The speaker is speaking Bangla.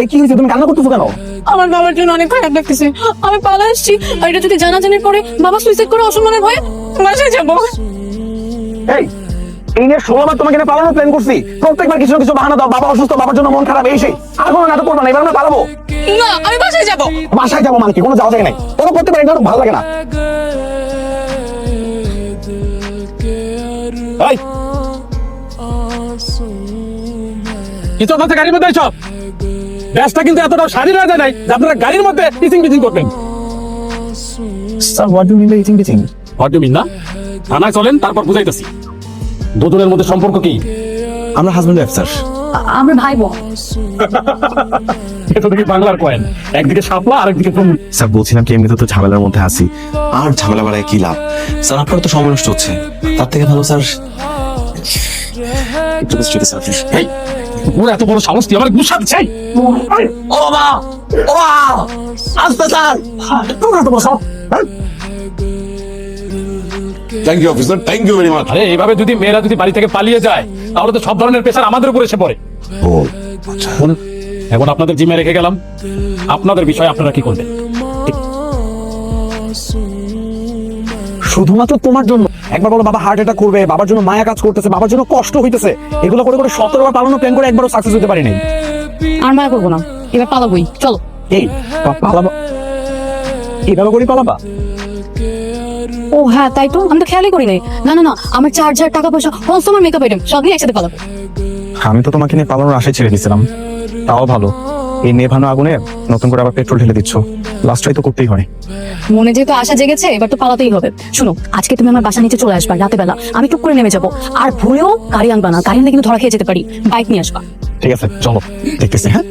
এই কি হয়েছে, তুমি কান্না করতেছো কেন? আমার বাবার জন্য অনেক খারাপ লাগতেছে। আমি পালা আসছি, আর এটা যদি জানাজানির পরে বাবা সুইসাইড করে অসম্মানের ভয়ে বাসায় যাবো। এই নিয়ে 16 বার তোমাকে পালানোর প্ল্যান করছি, প্রত্যেকবার কিছু না কিছু বাহানা দাও, বাবা অসুস্থ, বাবার জন্য মন খারাপ, এই সেই। আর কোনো নাটক করবো না, এবার আমরা পালাবো। না, আমি বাসায় যাবো। বাসায় যাবো মানে কি? কোনো যাওয়া যায় নাই, কোনো করতে পারি না, ভালো লাগে না। কিছু আপনার গাড়ির মধ্যে সব গ্যাসটা কিন্তু এতটা স্বাধীন হয়ে যায় নাই যে আপনারা গাড়ির মধ্যে টিচিং টিচিং করবেন। Sir, what do mean by eating teaching? What do mean না? থানায় চলেন, তারপর বুঝাইতেছি দুজনের মধ্যে সম্পর্ক কি। আমরা হাজবেন্ড ওয়াইফ স্যার। আমরা ভাই বোন। এটা দেখি বাংলার কয়েন, একদিকে শাপলা আর একদিকে তুমি। স্যার বলছিলাম কি, এমনিতে তো ঝামেলার মধ্যে আছি, আর ঝামেলা বাড়ায় কি লাভ? স্যার আপনার তো সময় নষ্ট হচ্ছে, তার থেকে ভালো স্যার একটু স্ট্রেটে স্যার। এই ওর এত বড় সাহস, তুই আমার গুসা চাই? ও বাবা, ও বাবা, আস্তে স্যার, তোমরা তো বসো। Thank you officer, thank you very much. আরে এইভাবে যদি মেয়েরা যদি বাড়ি থেকে পালিয়ে যায় তাহলে তো সব ধরনের প্রেশার আমাদের উপর এসে পড়ে। ও আচ্ছা, এখন আপনাদের জিম্মে রেখে গেলাম, আপনাদের বিষয়ে আপনারা কি করবেন। শুধুমাত্র তোমার জন্য। একবার বলো বাবা হার্ট অ্যাটাক করবে, বাবার জন্য মায়া কাজ করতেছে, বাবার জন্য কষ্ট হইতেছে, এগুলো করে করে 17 বার পালানো প্ল্যান করে একবারও সাকসেস হতে পারিনি। আর মায়া করবো না, এবার পালাবই, চলো। এই পালাবা, এভাবে করে পালাবা? ও হ্যাঁ, তাই তো, আমি তো খেয়ালই করি নাই। না না না, আমার চার্জার, টাকা পয়সা, কনজিউমার মেকআপ আইটেম সব নিয়ে একসাথে পালাবো। আমি তো তোমাকে নিয়ে পালানোর আশায় ছেড়ে দিয়েছিলাম, তাও ভালো। এই নেভানো আগুনে নতুন করে আবার পেট্রোল ঢেলে দিচ্ছ, লাস্ট ট্রাই তো করতেই হয়। মনে যেহেতু আশা জেগেছে, এবার তো পালাতেই হবে। শোনো, আজকে তুমি আমার বাসা নিচে চলে আসবা রাতে বেলা, আমি টুক করে নেমে যাবো। আর ভুলেও গাড়ি আনবা না, গাড়ি আনলে কিন্তু ধরা খেয়ে যেতে পারি। বাইক নিয়ে আসবা। ঠিক আছে, চলো দেখতেছি। হ্যাঁ।